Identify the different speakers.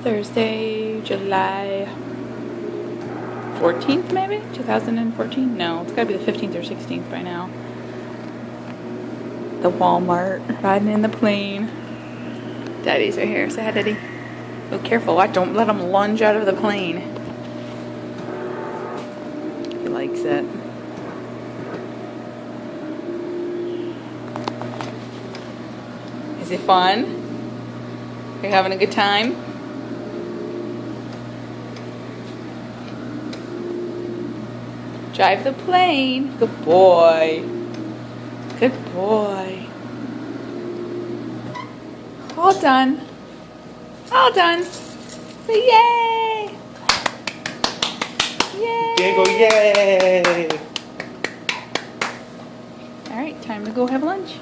Speaker 1: Thursday, July 14th maybe? 2014? No, it's gotta be the 15th or 16th by now. The Walmart, riding in the plane. Daddy's right here. Say hi, Daddy. Oh, careful. Watch, don't let him lunge out of the plane. He likes it. Is it fun? Are you having a good time? Drive the plane. Good boy. Good boy. All done. All done. Say yay! Yay!
Speaker 2: Diego, yay!
Speaker 1: All right, time to go have lunch.